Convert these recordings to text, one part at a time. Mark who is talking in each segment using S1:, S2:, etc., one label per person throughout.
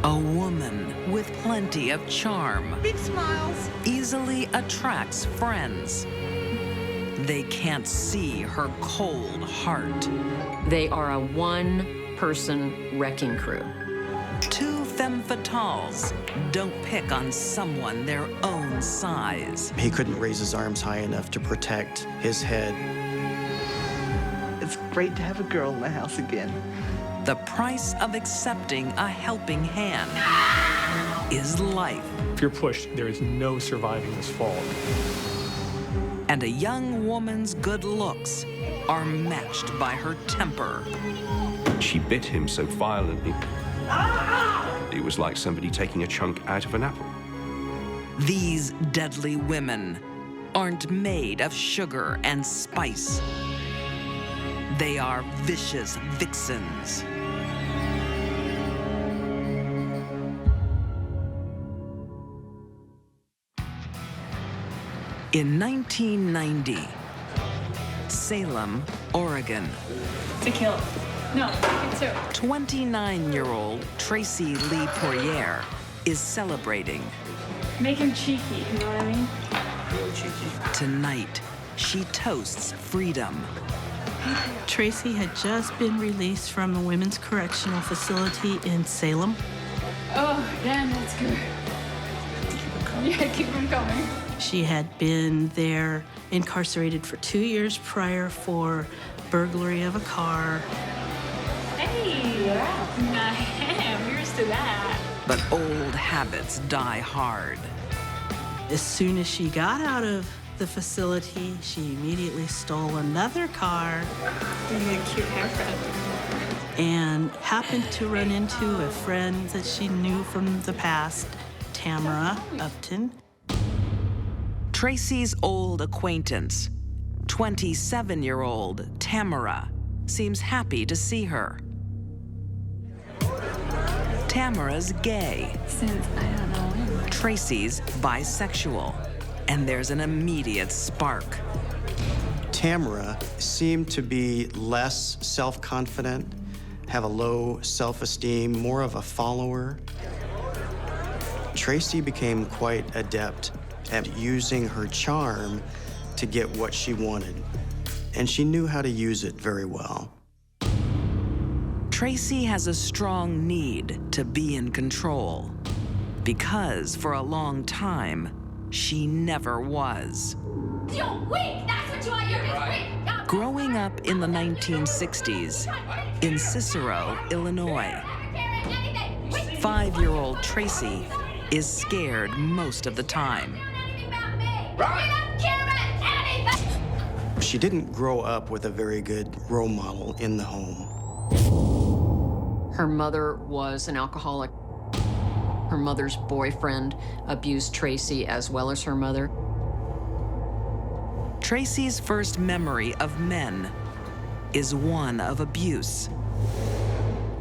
S1: A woman with plenty of charm.
S2: Big smiles.
S1: Easily attracts friends. They can't see her cold heart.
S3: They are a one-person wrecking crew.
S1: Two femme fatales don't pick on someone their own size.
S4: He couldn't raise his arms high enough to protect his head.
S2: It's great to have a girl in the house again.
S1: The price of accepting a helping hand is life.
S5: If you're pushed, there is no surviving this fall.
S1: And a young woman's good looks are matched by her temper.
S6: She bit him so violently, it was like somebody taking a chunk out of an apple.
S1: These deadly women aren't made of sugar and spice. They are vicious vixens. In 1990, Salem, Oregon.
S7: To kill. No, it's two.
S1: 29-year-old Tracy Lee Poirier is celebrating.
S7: Make him cheeky, you know what I mean?
S4: Really cheeky.
S1: Tonight, she toasts freedom.
S8: Tracy had just been released from a women's correctional facility in Salem.
S7: Oh, damn, that's good. Yeah, keep him going.
S8: She had been there incarcerated for 2 years prior for burglary of a car.
S7: Hey, wow. I'm used to that.
S1: But old habits die hard.
S8: As soon as she got out of the facility, she immediately stole another car
S7: You get a cute haircut.
S8: and happened to run into a friend that she knew from the past, Tamara Upton.
S1: Tracy's old acquaintance, 27-year-old Tamara, seems happy to see her. Tamara's gay.
S7: Since I don't know when.
S1: Tracy's bisexual. And there's an immediate spark.
S4: Tamara seemed to be less self-confident, have a low self-esteem, more of a follower. Tracy became quite adept at using her charm to get what she wanted, and she knew how to use it very well.
S1: Tracy has a strong need to be in control because for a long time, she never was.
S9: You're weak! That's what you are! You're just weak!
S1: Growing up in the 1960s in Cicero, Illinois, 5-year-old Tracy is scared most of the time.
S4: She didn't grow up with a very good role model in the home.
S3: Her mother was an alcoholic. Her mother's boyfriend abused Tracy as well as her mother.
S1: Tracy's first memory of men is one of abuse.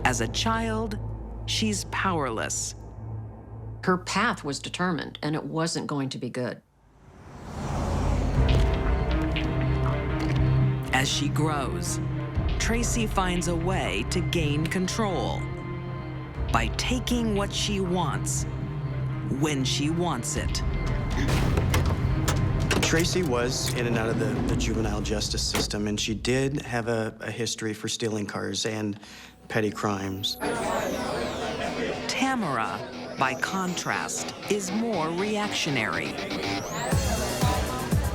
S1: As a child, she's powerless.
S3: Her path was determined, and it wasn't going to be good.
S1: As she grows, Tracy finds a way to gain control by taking what she wants when she wants it.
S4: Tracy was in and out of the juvenile justice system, and she did have a history for stealing cars and petty crimes.
S1: Tamara, by contrast, is more reactionary.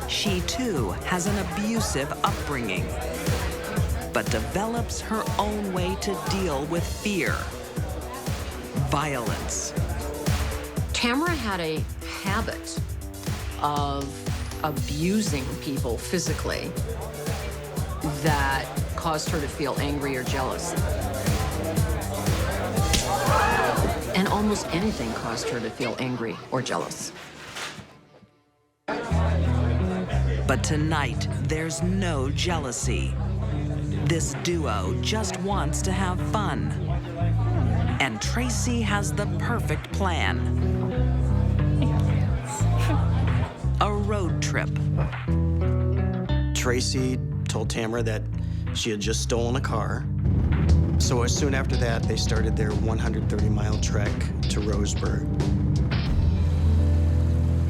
S1: She too has an abusive upbringing, but develops her own way to deal with fear, violence.
S3: Tamara had a habit of abusing people physically that caused her to feel angry or jealous. And almost anything caused her to feel angry or jealous.
S1: But tonight, there's no jealousy. This duo just wants to have fun. And Tracy has the perfect plan. A road trip.
S4: Tracy told Tamara that she had just stolen a car, So soon after that, they started their 130-mile trek to Roseburg.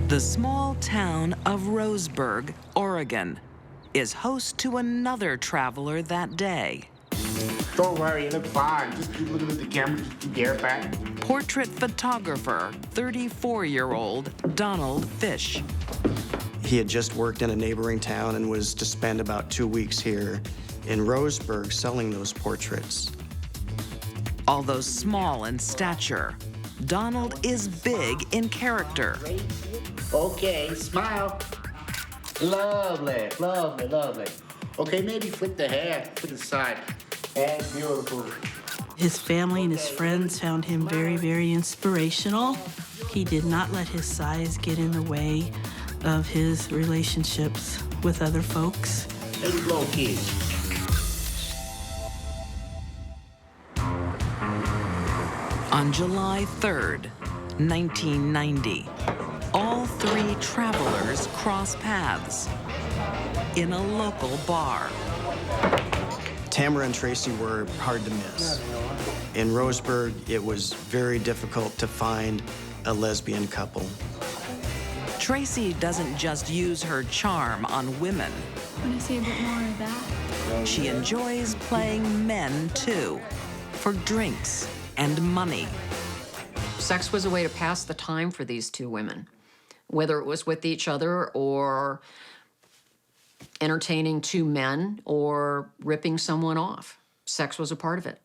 S1: The small town of Roseburg, Oregon, is host to another traveler that day.
S10: Don't worry, you look fine. Just keep looking at the camera, just keep your hair back.
S1: Portrait photographer, 34-year-old Donald Fish.
S4: He had just worked in a neighboring town and was to spend about 2 weeks here in Roseburg selling those portraits.
S1: Although small in stature, Donald is big in character.
S10: Okay, smile. Lovely, lovely, lovely. Okay, maybe flick the hair to the side. That's beautiful.
S8: His family and his friends found him very, very inspirational. He did not let his size get in the way of his relationships with other folks.
S10: Maybe blow kid.
S1: On July 3rd, 1990, all three travelers cross paths in a local bar.
S4: Tamara and Tracy were hard to miss. In Roseburg, it was very difficult to find a lesbian couple.
S1: Tracy doesn't just use her charm on women.
S7: Want to see a bit more of that?
S1: She enjoys playing men, too, for drinks and money.
S3: Sex was a way to pass the time for these two women, whether it was with each other or entertaining two men or ripping someone off. Sex was a part of it.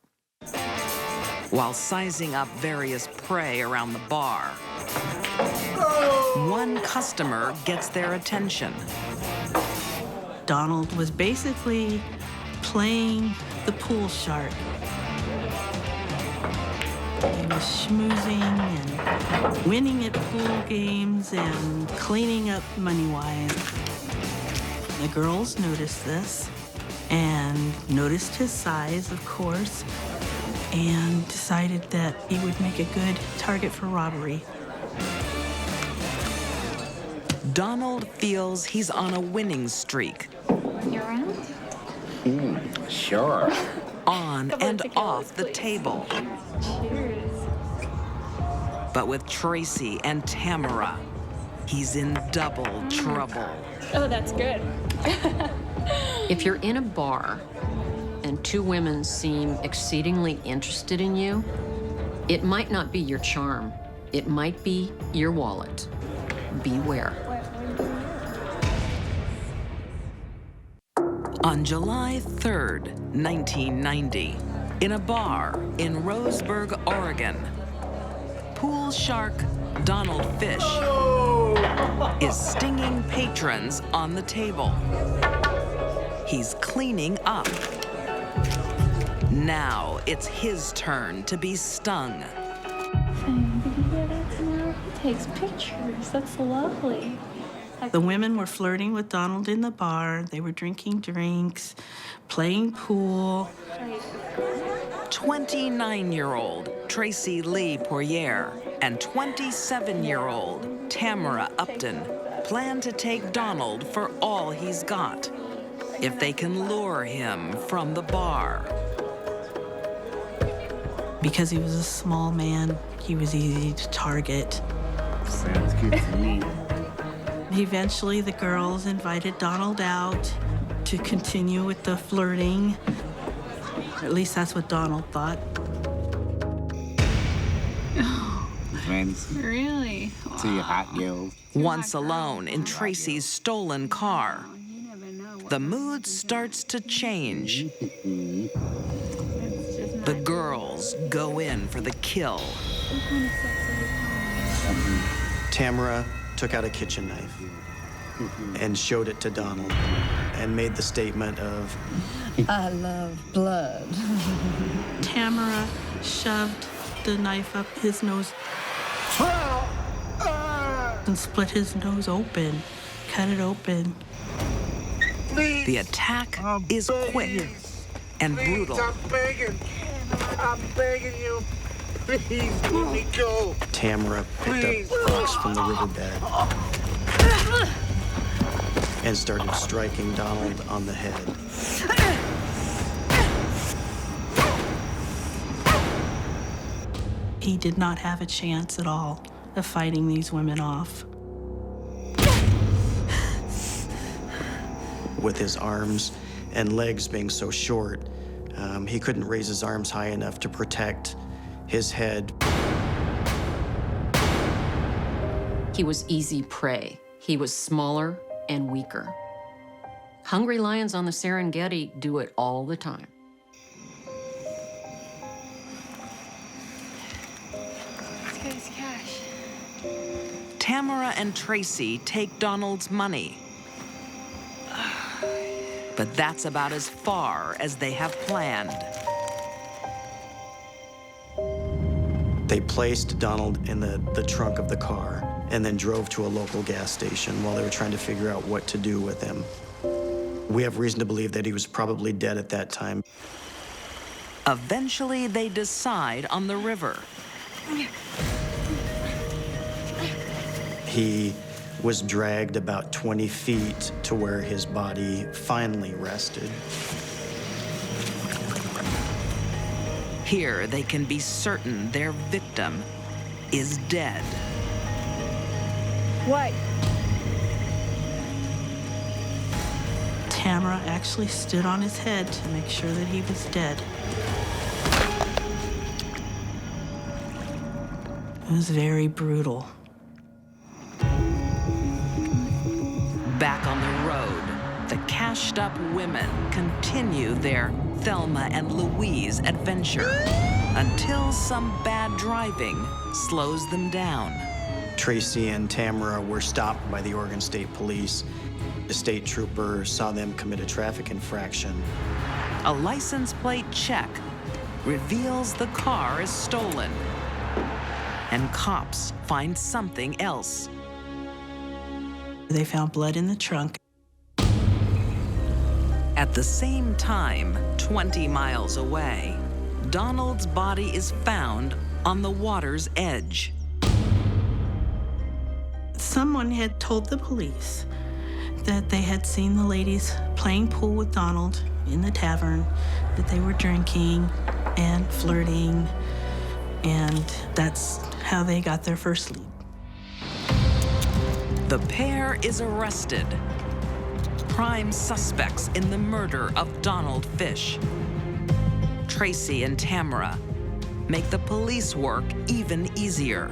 S1: While sizing up various prey around the bar, one customer gets their attention.
S8: Donald was basically playing the pool shark. He was schmoozing and winning at pool games and cleaning up money-wise. The girls noticed this and noticed his size, of course, and decided that he would make a good target for robbery.
S1: Donald feels he's on a winning streak.
S7: You around?
S10: Sure.
S1: On and off the table.
S7: Cheers.
S1: But with Tracy and Tamara, he's in double trouble.
S7: Oh, that's good.
S3: If you're in a bar and two women seem exceedingly interested in you, it might not be your charm. It might be your wallet. Beware.
S1: On July 3rd, 1990, in a bar in Roseburg, Oregon, pool shark Donald Fish is stinging patrons on the table. He's cleaning up. Now it's his turn to be stung.
S7: Did you hear that, Tamara? He takes pictures. That's lovely.
S8: The women were flirting with Donald in the bar. They were drinking drinks, playing pool.
S1: 29-year-old Tracy Lee Poirier and 27-year-old Tamara Upton plan to take Donald for all he's got, if they can lure him from the bar.
S8: Because he was a small man, he was easy to target.
S10: Sounds good to me.
S8: Eventually, the girls invited Donald out to continue with the flirting. At least that's what Donald thought.
S10: Fancy.
S7: Really?
S10: To your hot girls.
S1: Once alone in Tracy's stolen car, the mood starts to change. The girls go in for the kill.
S4: Tamara took out a kitchen knife and showed it to Donald and made the statement of,
S11: I love blood.
S8: Tamara shoved the knife up his nose and split his nose open, cut it open.
S1: The attack is quick and brutal.
S10: I'm begging you. Please let me go.
S4: Tamara picked up rocks from the riverbed and started striking Donald on the head.
S8: He did not have a chance at all of fighting these women off.
S4: With his arms and legs being so short, he couldn't raise his arms high enough to protect his head.
S3: He was easy prey. He was smaller and weaker. Hungry lions on the Serengeti do it all the time.
S7: Let's get his cash.
S1: Tamara and Tracy take Donald's money. But that's about as far as they have planned.
S4: They placed Donald in the trunk of the car and then drove to a local gas station while they were trying to figure out what to do with him. We have reason to believe that he was probably dead at that time.
S1: Eventually, they decide on the river.
S4: He was dragged about 20 feet to where his body finally rested.
S1: Here, they can be certain their victim is dead.
S11: What?
S8: Tamara actually stood on his head to make sure that he was dead. It was very brutal.
S1: Back on the road, the cashed-up women continue their Thelma and Louise adventure until some bad driving slows them down.
S4: Tracy and Tamara were stopped by the Oregon State Police. The state trooper saw them commit a traffic infraction.
S1: A license plate check reveals the car is stolen, and cops find something else.
S8: They found blood in the trunk.
S1: At the same time, 20 miles away, Donald's body is found on the water's edge.
S8: Someone had told the police that they had seen the ladies playing pool with Donald in the tavern, that they were drinking and flirting, and that's how they got their first lead.
S1: The pair is arrested. Prime suspects in the murder of Donald Fish. Tracy and Tamara make the police work even easier.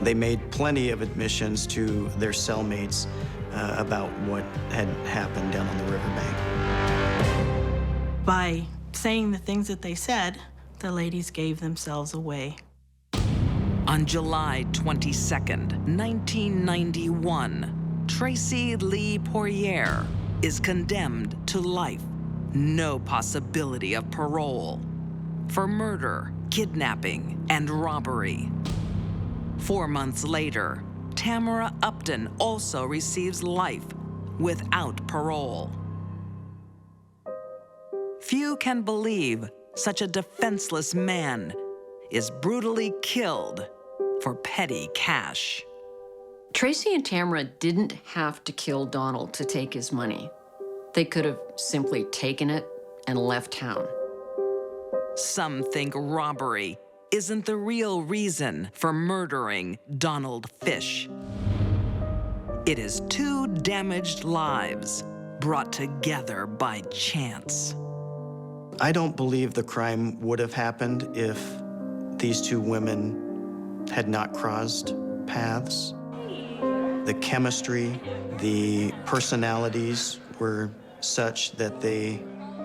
S4: They made plenty of admissions to their cellmates about what had happened down on the riverbank.
S8: By saying the things that they said, the ladies gave themselves away.
S1: On July 22nd, 1991, Tracy Lee Poirier is condemned to life. No possibility of parole for murder, kidnapping, and robbery. 4 months later, Tamara Upton also receives life without parole. Few can believe such a defenseless man is brutally killed for petty cash.
S3: Tracy and Tamara didn't have to kill Donald to take his money. They could have simply taken it and left town.
S1: Some think robbery isn't the real reason for murdering Donald Fish. It is 2 damaged lives brought together by chance.
S4: I don't believe the crime would have happened if these 2 women had not crossed paths. The chemistry, the personalities were such that they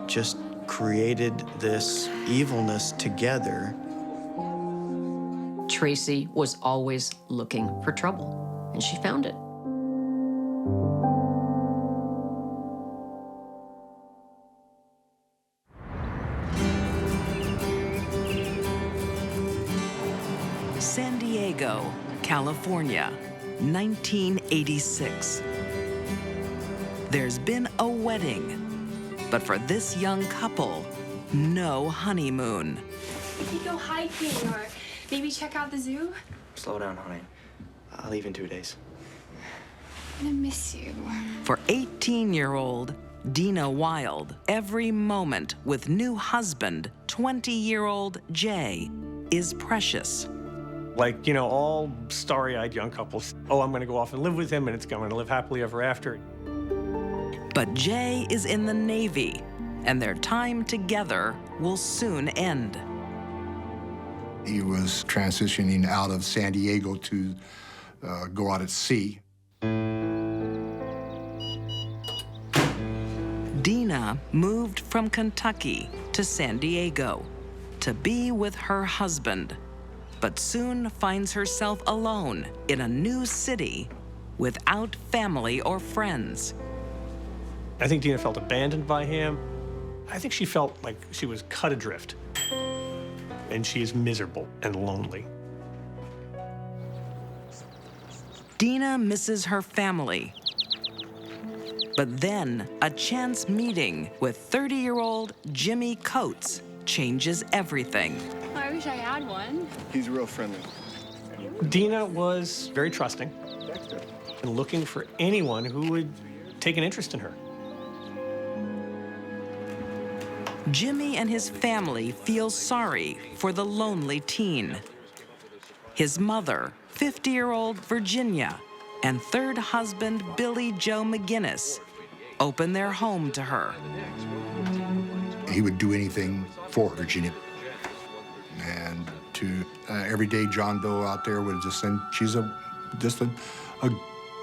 S4: just created this evilness together.
S3: Tracy was always looking for trouble, and she found it.
S1: San Diego, California, 1986. There's been a wedding, but for this young couple, no honeymoon.
S7: We could go hiking or maybe check out the zoo.
S12: Slow down, honey. I'll leave in 2 days.
S7: I'm gonna miss you.
S1: For 18-year-old Dina Wild, every moment with new husband, 20-year-old Jay, is precious.
S5: Like, you know, all starry-eyed young couples. Oh, I'm going to go off and live with him, and it's going to live happily ever after.
S1: But Jay is in the Navy, and their time together will soon end.
S13: He was transitioning out of San Diego to go out at sea.
S1: Dina moved from Kentucky to San Diego to be with her husband, but soon finds herself alone in a new city without family or friends.
S5: I think Dina felt abandoned by him. I think she felt like she was cut adrift. And she is miserable and lonely.
S1: Dina misses her family. But then a chance meeting with 30-year-old Jimmy Coates changes everything.
S7: I wish I had one.
S13: He's real friendly.
S5: Dina was very trusting and looking for anyone who would take an interest in her.
S1: Jimmy and his family feel sorry for the lonely teen. His mother, 50-year-old Virginia, and third husband Billy Joe McGinnis open their home to her.
S13: He would do anything for Virginia. And to everyday John Doe out there would just send, she's just a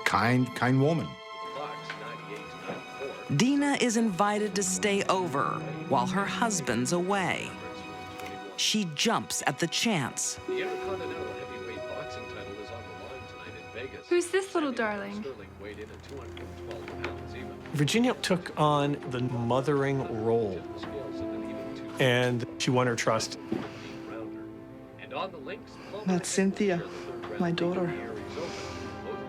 S13: kind woman.
S1: Dina is invited to stay over while her husband's away. She jumps at the chance.
S14: The Intercontinental Heavyweight Boxing title is on the line tonight in Vegas.
S7: Who's this little darling?
S5: Virginia took on the mothering role, and she won her trust.
S2: That's Cynthia, my daughter.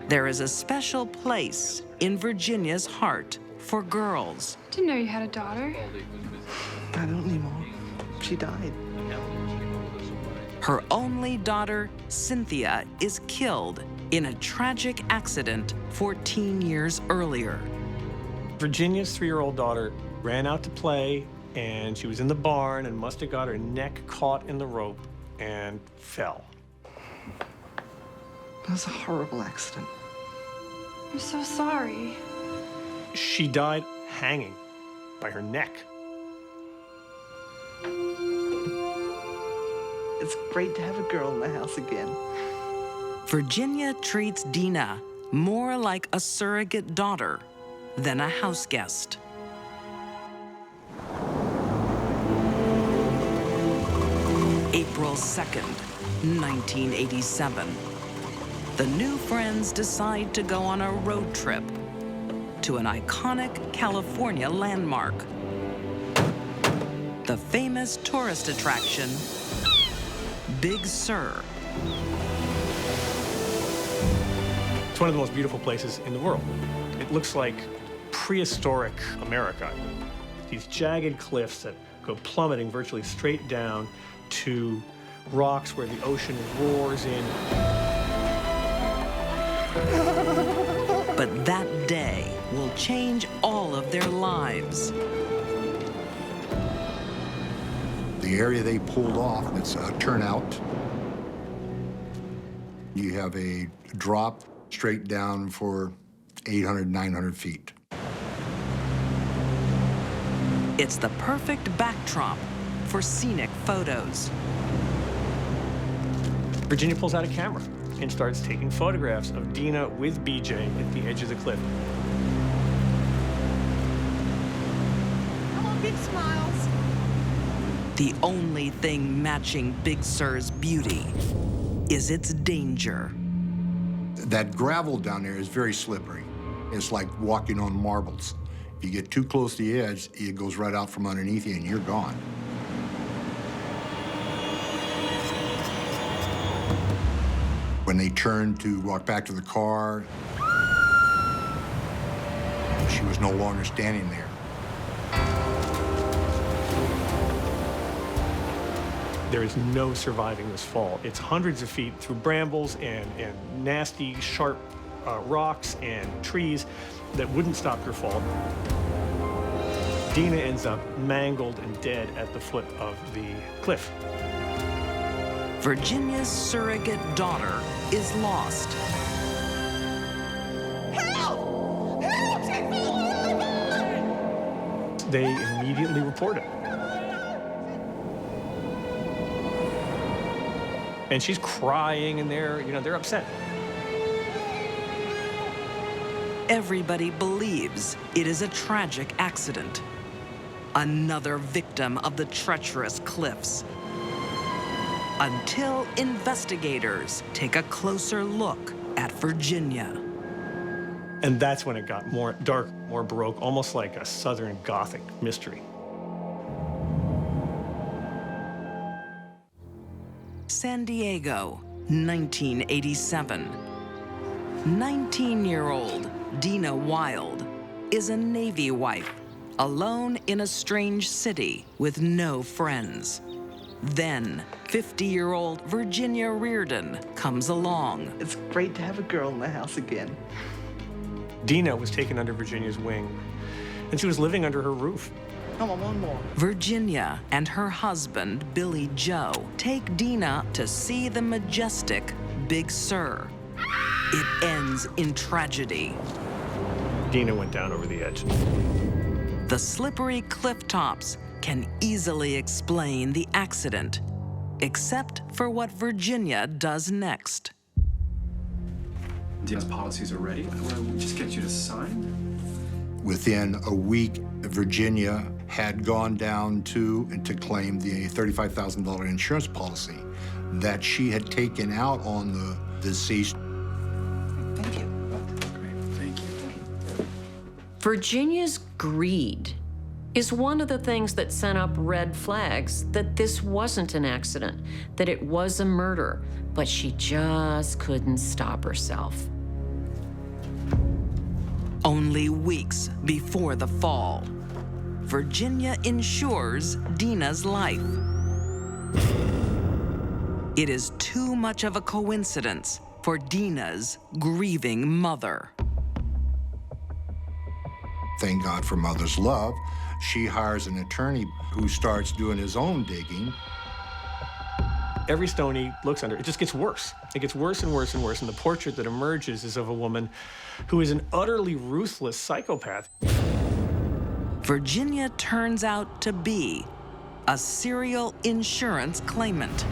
S1: There is a special place in Virginia's heart for girls.
S7: Didn't know you had a daughter.
S2: I don't anymore. She died.
S1: Her only daughter, Cynthia, is killed in a tragic accident 14 years earlier.
S5: Virginia's 3-year-old daughter ran out to play, and she was in the barn and must have got her neck caught in the rope and fell.
S2: It was a horrible accident.
S7: I'm so sorry.
S5: She died hanging by her neck.
S2: It's great to have a girl in the house again.
S1: Virginia treats Dina more like a surrogate daughter than a house guest. April 2nd, 1987. The new friends decide to go on a road trip to an iconic California landmark. The famous tourist attraction, Big Sur.
S5: It's one of the most beautiful places in the world. It looks like prehistoric America. These jagged cliffs that go plummeting virtually straight down to rocks where the ocean roars in.
S1: But that day will change all of their lives.
S13: The area they pulled off, it's a turnout. You have a drop straight down for 800, 900 feet.
S1: It's the perfect backdrop for scenic photos.
S5: Virginia pulls out a camera and starts taking photographs of Dina with BJ at the edge of the cliff.
S2: I want big smiles.
S1: The only thing matching Big Sur's beauty is its danger.
S13: That gravel down there is very slippery. It's like walking on marbles. If you get too close to the edge, it goes right out from underneath you and you're gone. When they turned to walk back to the car, she was no longer standing there.
S5: There is no surviving this fall. It's hundreds of feet through brambles and nasty, sharp rocks and trees that wouldn't stop her fall. Dina ends up mangled and dead at the foot of the cliff.
S1: Virginia's surrogate daughter is lost.
S9: Help! Help!
S5: They immediately report it. And she's crying, and they're upset.
S1: Everybody believes it is a tragic accident. Another victim of the treacherous cliffs. Until investigators take a closer look at Virginia.
S5: And that's when it got more dark, more Baroque, almost like a Southern Gothic mystery.
S1: San Diego, 1987. 19-year-old Dina Wild is a Navy wife, alone in a strange city with no friends. Then, 50-year-old Virginia Reardon comes along.
S2: It's great to have a girl in the house again.
S5: Dina was taken under Virginia's wing, and she was living under her roof.
S2: Come on, one more.
S1: Virginia and her husband, Billy Joe, take Dina to see the majestic Big Sur. It ends in tragedy.
S5: Dina went down over the edge.
S1: The slippery cliff tops can easily explain the accident, except for what Virginia does next.
S15: Dina's policies are ready. We'll just get you to sign.
S13: Within a week, Virginia had gone down to claim the $35,000 insurance policy that she had taken out on the deceased.
S15: Thank you. Great, thank you.
S3: Virginia's greed is one of the things that sent up red flags that this wasn't an accident, that it was a murder, but she just couldn't stop herself.
S1: Only weeks before the fall, Virginia insures Dina's life. It is too much of a coincidence for Dina's grieving mother.
S13: Thank God for mother's love. She hires an attorney who starts doing his own digging.
S5: Every stone he looks under, it just gets worse. It gets worse and worse and worse, and the portrait that emerges is of a woman who is an utterly ruthless psychopath.
S1: Virginia turns out to be a serial insurance claimant.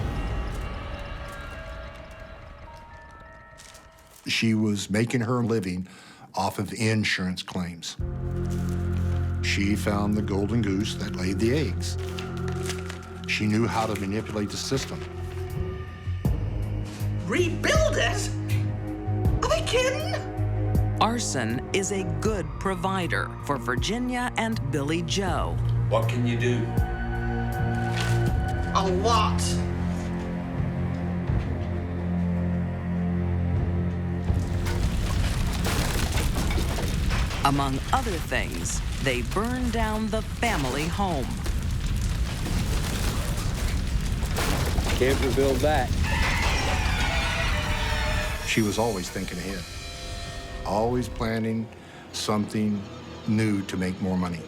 S13: She was making her living off of insurance claims. She found the golden goose that laid the eggs. She knew how to manipulate the system.
S2: Rebuild it? Are they kidding?
S1: Arson is a good provider for Virginia and Billy Joe.
S15: What can you do?
S2: A lot.
S1: Among other things, they burn down the family home.
S16: Can't rebuild that.
S13: She was always thinking ahead, always planning something new to make more money.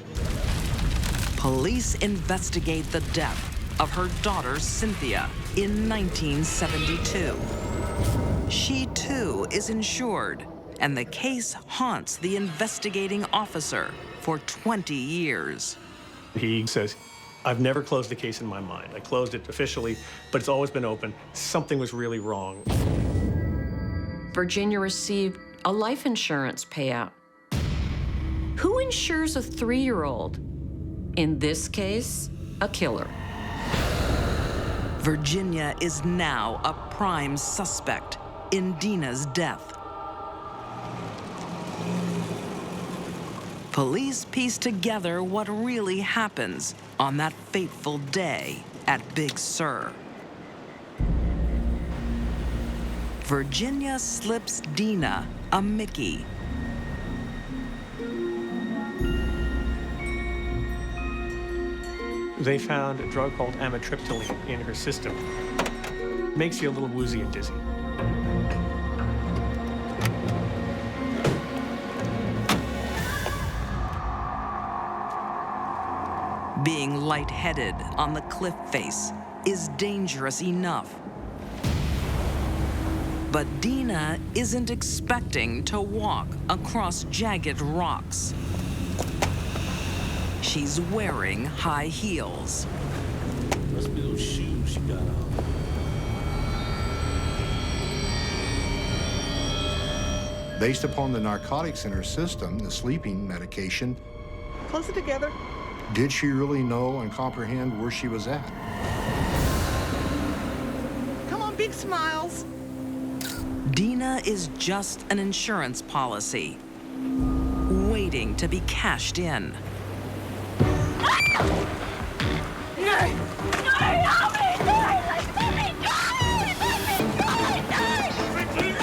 S1: Police investigate the death of her daughter, Cynthia, in 1972. She, too, is insured, and the case haunts the investigating officer for 20 years.
S5: He says, I've never closed the case in my mind. I closed it officially, but it's always been open. Something was really wrong.
S3: Virginia received a life insurance payout. Who insures a 3-year-old? In this case, a killer.
S1: Virginia is now a prime suspect in Dina's death. Police piece together what really happens on that fateful day at Big Sur. Virginia slips Dina a Mickey.
S5: They found a drug called amitriptyline in her system. It makes you a little woozy and dizzy.
S1: Being lightheaded on the cliff face is dangerous enough, But Dina isn't expecting to walk across jagged rocks. She's wearing high heels.
S17: Must be those shoes you got on.
S13: Based upon the narcotics in her system, the sleeping medication,
S2: Close it together.
S13: did she really know and comprehend where she was at?
S2: Come on, big smiles.
S1: Dina is just an insurance policy, waiting to be cashed in.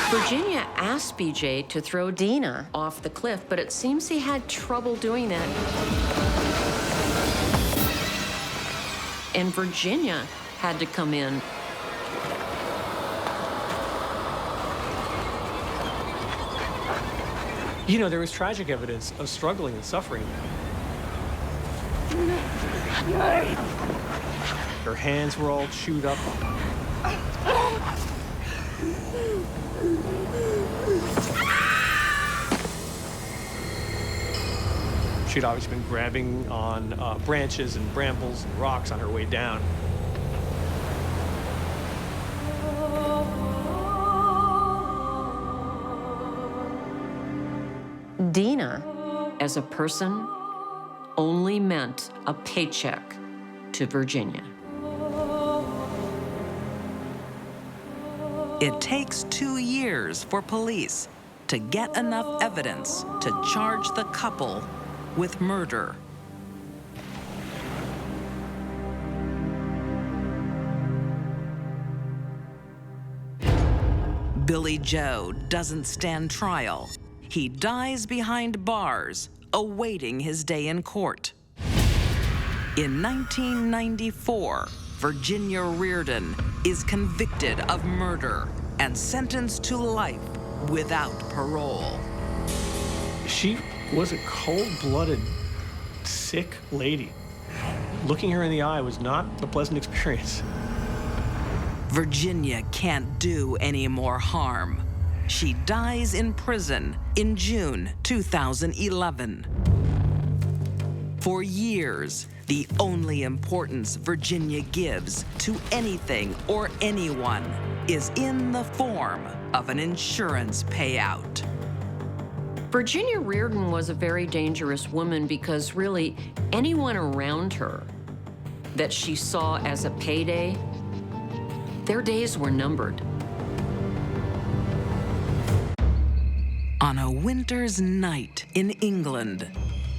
S3: Virginia asked BJ to throw Dina off the cliff, but it seems he had trouble doing that. And Virginia had to come in.
S5: You know, there was tragic evidence of struggling and suffering. Her hands were all chewed up. She'd obviously been grabbing on branches and brambles and rocks on her way down.
S3: Dina, as a person, only meant a paycheck to Virginia.
S1: It takes 2 years for police to get enough evidence to charge the couple with murder. Billy Joe doesn't stand trial. He dies behind bars, awaiting his day in court. In 1994, Virginia Reardon is convicted of murder and sentenced to life without parole.
S5: She was a cold-blooded, sick lady. Looking her in the eye was not a pleasant experience.
S1: Virginia can't do any more harm. She dies in prison in June 2011. For years, the only importance Virginia gives to anything or anyone is in the form of an insurance payout.
S3: Virginia Reardon was a very dangerous woman because really anyone around her that she saw as a payday, their days were numbered.
S1: On a winter's night in England,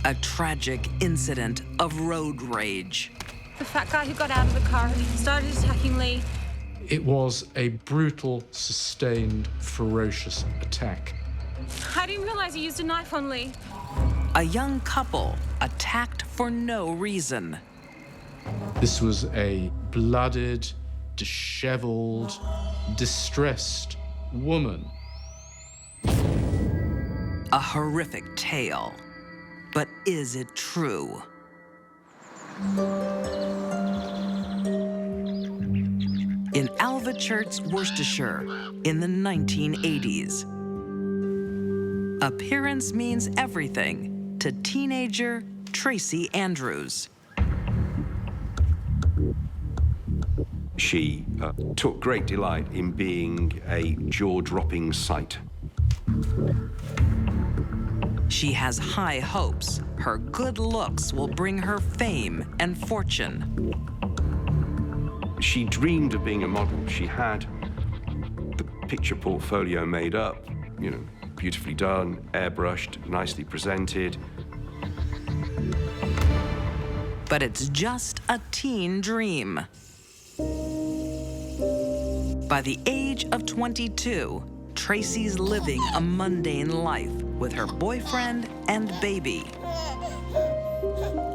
S1: a tragic incident of road rage.
S18: The fat guy who got out of the car started attacking Lee.
S19: It was a brutal, sustained, ferocious attack.
S18: I didn't realize he used a knife on Lee.
S1: A young couple attacked for no reason.
S19: This was a blooded, disheveled, distressed woman.
S1: A horrific tale. But is it true? In Alvechurch, Worcestershire, in the 1980s, appearance means everything to teenager Tracy Andrews.
S6: She took great delight in being a jaw-dropping sight.
S1: She has high hopes her good looks will bring her fame and fortune.
S6: She dreamed of being a model. She had the picture portfolio made up, you know, beautifully done, airbrushed, nicely presented.
S1: But it's just a teen dream. By the age of 22, Tracy's living a mundane life with her boyfriend and baby.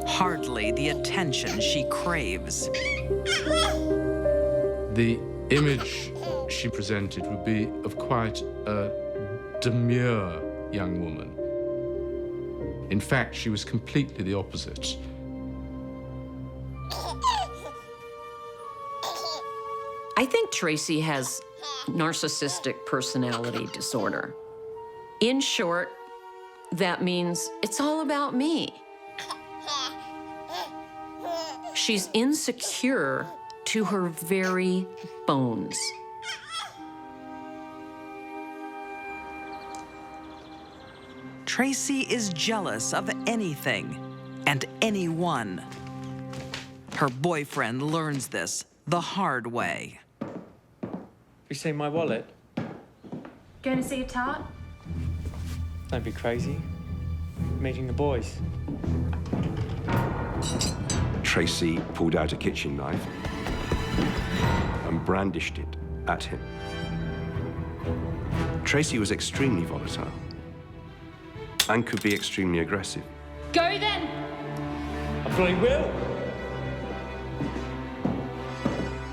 S1: Hardly the attention she craves.
S19: The image she presented would be of quite a demure young woman. In fact, she was completely the
S3: I I think Tracie has narcissistic personality disorder. In short, that means it's all about me. She's insecure to her very bones.
S1: Tracie is jealous of anything and anyone. Her boyfriend learns this the hard way.
S12: You seen my wallet?
S18: Going to see a tart?
S12: Don't be crazy. Meeting the boys.
S6: Tracie pulled out a kitchen knife and brandished it at him. Tracie was extremely volatile and could be extremely aggressive.
S18: Go then!
S12: I bloody will!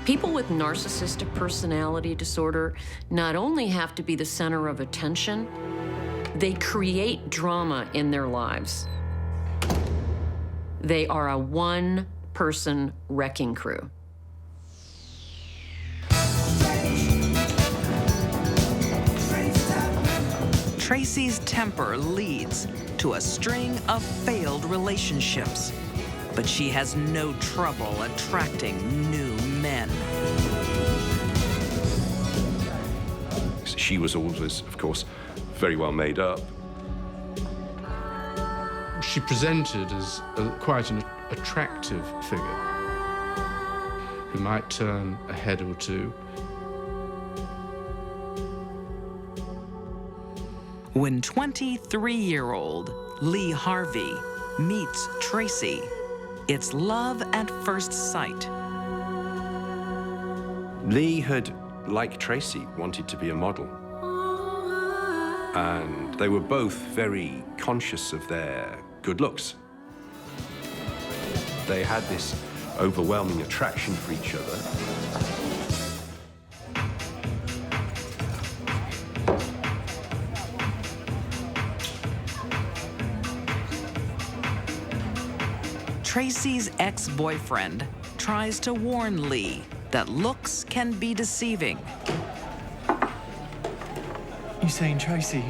S3: People with narcissistic personality disorder not only have to be the center of attention, they create drama in their lives. They are a one-person wrecking crew.
S1: Tracie's temper leads to a string of failed relationships, but she has no trouble attracting new men.
S6: She was always, of course, very well made up.
S19: She presented as quite an attractive figure who might turn a head or two.
S1: When 23-year-old Lee Harvey meets Tracie, it's love at first sight.
S6: Lee had, like Tracie, wanted to be a model. And they were both very conscious of their good looks. They had this overwhelming attraction for each other.
S1: Tracie's ex-boyfriend tries to warn Lee that looks can be deceiving.
S12: You saying Tracie?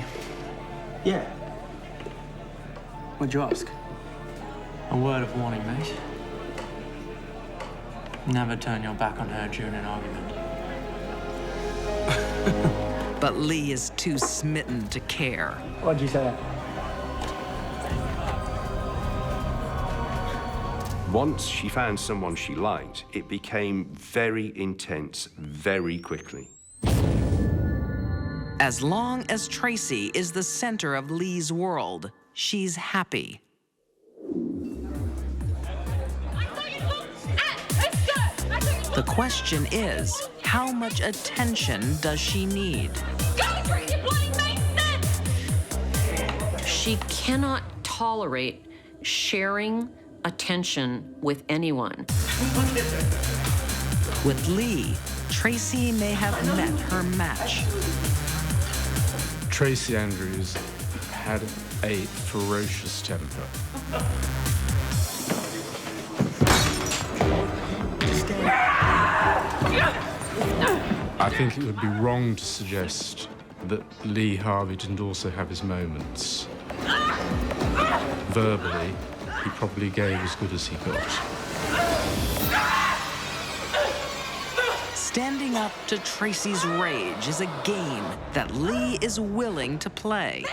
S2: Yeah.
S12: What'd you ask? A word of warning, mate. Never turn your back on her during an argument.
S1: But Lee is too smitten to care.
S12: What'd you say?
S6: Once she found someone she liked, it became very intense very quickly.
S1: As long as Tracie is the center of Lee's world, she's happy. The question is, how much attention does she need?
S3: She cannot tolerate sharing attention with anyone.
S1: With Lee, Tracie may have met her match.
S19: Tracy Andrews had a ferocious temper. I think it would be wrong to suggest that Lee Harvey didn't also have his moments. Verbally, he probably gave as good as he got.
S1: Standing up to Tracie's rage is a game that Lee is willing to play.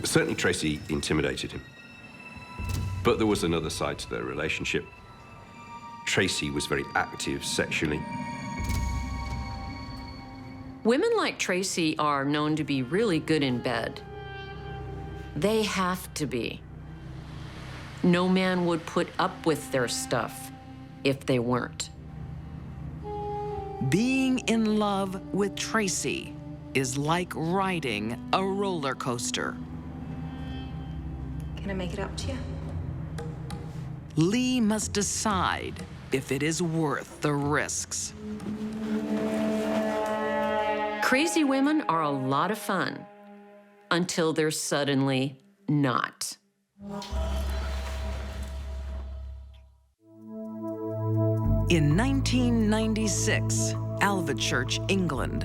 S6: Certainly Tracie intimidated him. But there was another side to their relationship. Tracie was very active sexually.
S3: Women like Tracie are known to be really good in bed. They have to be. No man would put up with their stuff if they weren't.
S1: Being in love with Tracie is like riding a roller coaster.
S18: Can I make it up to you?
S1: Lee must decide if it is worth the risks.
S3: Crazy women are a lot of fun until they're suddenly not.
S1: In 1996, Alvechurch, England,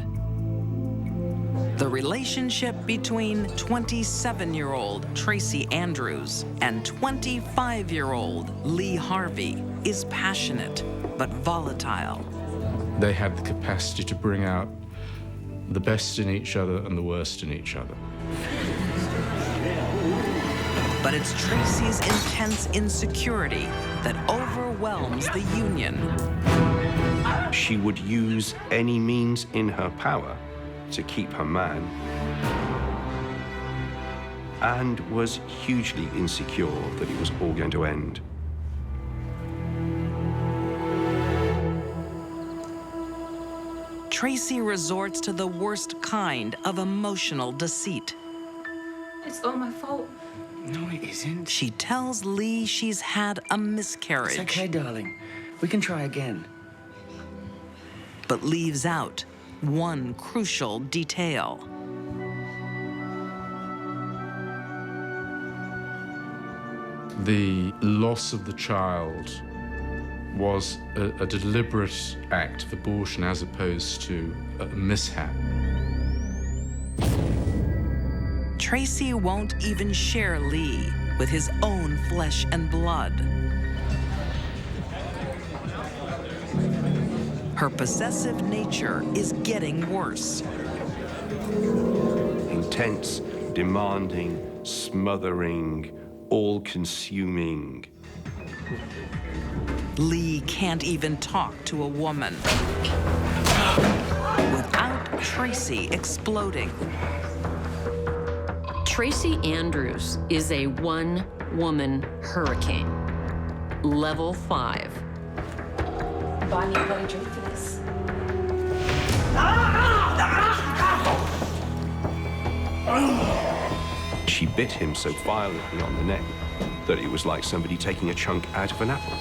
S1: the relationship between 27-year-old Tracy Andrews and 25-year-old Lee Harvey is passionate but volatile.
S19: They had the capacity to bring out the best in each other and the worst in each other.
S1: But it's Tracy's intense insecurity that overwhelms the union.
S6: She would use any means in her power to keep her man, and was hugely insecure that it was all going to end.
S1: Tracy resorts to the worst kind of emotional deceit.
S18: It's all my fault.
S2: No, it isn't.
S1: She tells Lee she's had a miscarriage.
S2: It's okay, darling. We can try again.
S1: But leaves out one crucial detail.
S19: The loss of the child was a deliberate act of abortion as opposed to a mishap.
S1: Tracy won't even share Lee with his own flesh and blood. Her possessive nature is getting worse.
S6: Intense, demanding, smothering, all-consuming.
S1: Lee can't even talk to a woman without Tracy exploding.
S3: Tracy Andrews is a one-woman hurricane, level 5.
S7: Bonnie, you got a drink for this.
S6: She bit him so violently on the neck that it was like somebody taking a chunk out of an apple.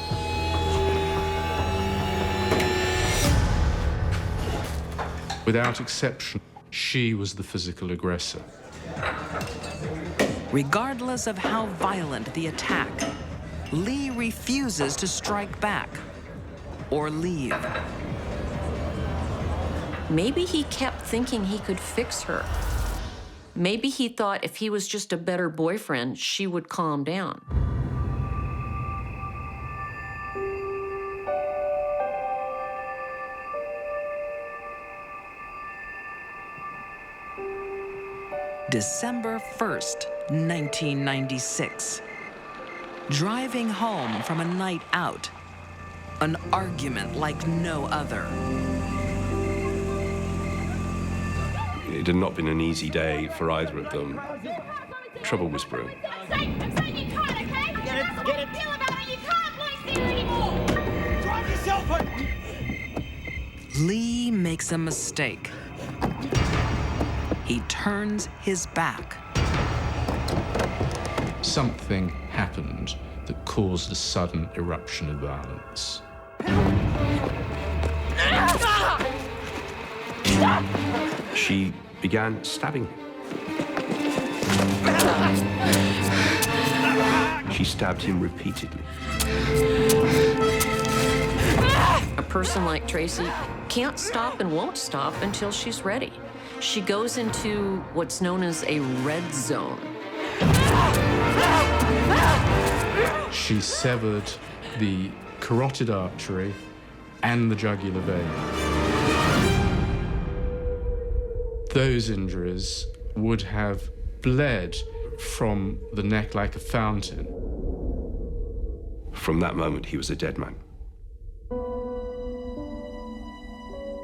S19: Without exception, she was the physical aggressor.
S1: Regardless of how violent the attack, Lee refuses to strike back or leave.
S3: Maybe he kept thinking he could fix her. Maybe he thought if he was just a better boyfriend, she would calm down.
S1: December 1st, 1996. Driving home from a night out, an argument like no other.
S6: It had not been an easy day for either of them. Trouble was brewing.
S9: I'm saying you can't, okay? Get it, get it. Feel about it, you can't play there anymore. Drive yourself on.
S1: Lee makes a mistake. He turns his back.
S19: Something happened that caused a sudden eruption of violence.
S6: She began stabbing him. She stabbed him repeatedly.
S3: A person like Tracy can't stop and won't stop until she's ready. She goes into what's known as a red zone.
S19: She severed the carotid artery and the jugular vein. Those injuries would have bled from the neck like a fountain.
S6: From that moment, he was a dead man.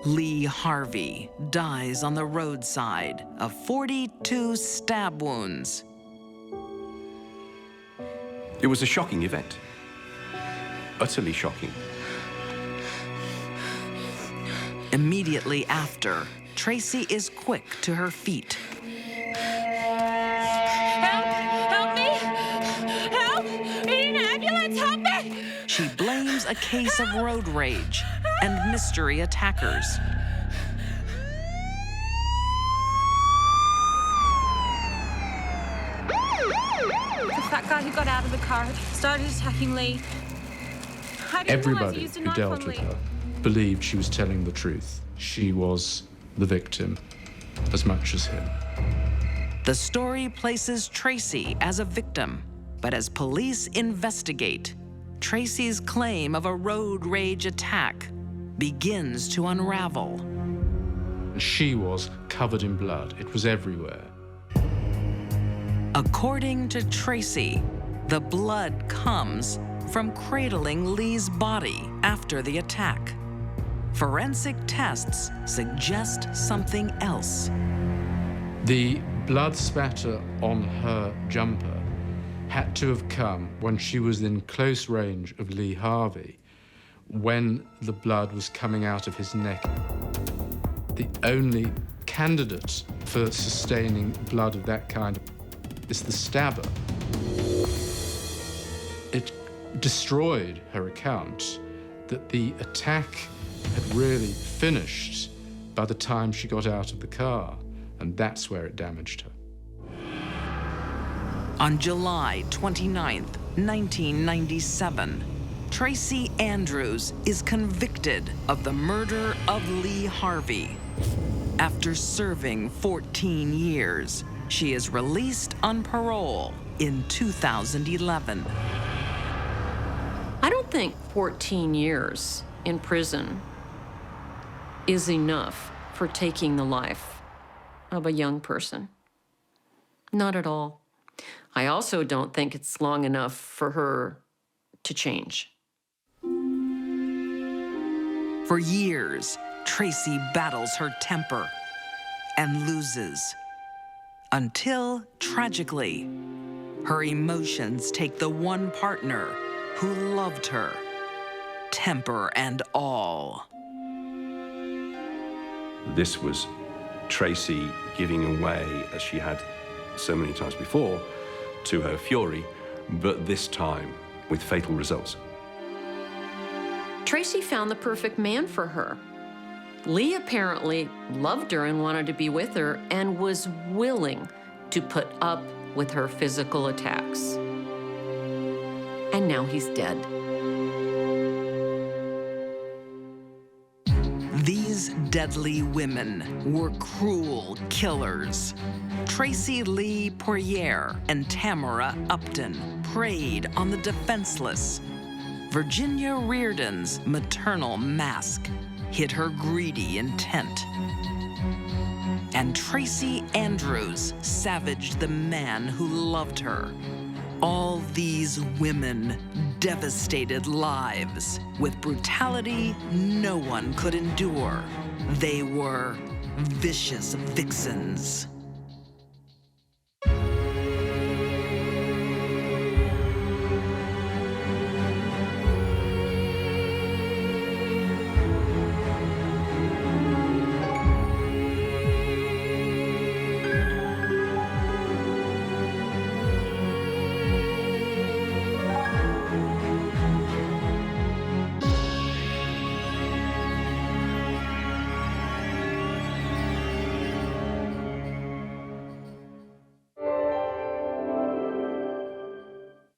S1: Lee Harvey dies on the roadside of 42 stab wounds.
S6: It was a shocking event. Utterly shocking.
S1: Immediately after, Tracy is quick to her feet.
S18: Help me! Help! We need an ambulance, help me!
S1: She blames a case of road rage and mystery attackers.
S18: The fat guy who got out of the car started attacking Lee. I didn't realize he
S19: Everybody
S18: used a
S19: who
S18: knife
S19: dealt
S18: on
S19: with
S18: Lee.
S19: her believed she was telling the truth. She was the victim as much as him.
S1: The story places Tracie as a victim, but as police investigate, Tracie's claim of a road rage attack begins to unravel.
S19: She was covered in blood. It was everywhere.
S1: According to Tracie, the blood comes from cradling Lee's body after the attack. Forensic tests suggest something else.
S19: The blood spatter on her jumper had to have come when she was in close range of Lee Harvey, when the blood was coming out of his neck. The only candidate for sustaining blood of that kind is the stabber. It destroyed her account that the attack had really finished by the time she got out of the car, and that's where it damaged her.
S1: On July 29, 1997, Tracy Andrews is convicted of the murder of Lee Harvey. After serving 14 years, she is released on parole in 2011.
S3: I don't think 14 years in prison is enough for taking the life of a young person. Not at all. I also don't think it's long enough for her to change.
S1: For years, Tracie battles her temper and loses. Until, tragically, her emotions take the one partner who loved her, temper and all.
S6: This was Tracie giving away, as she had so many times before, to her fury, but this time with fatal results.
S3: Tracie found the perfect man for her. Lee apparently loved her and wanted to be with her and was willing to put up with her physical attacks. And now he's dead.
S1: These deadly women were cruel killers. Tracy Lee Poirier and Tamara Upton preyed on the defenseless. Virginia Reardon's maternal mask hid her greedy intent. And Tracy Andrews savaged the man who loved her. All these women devastated lives with brutality no one could endure. They were vicious vixens.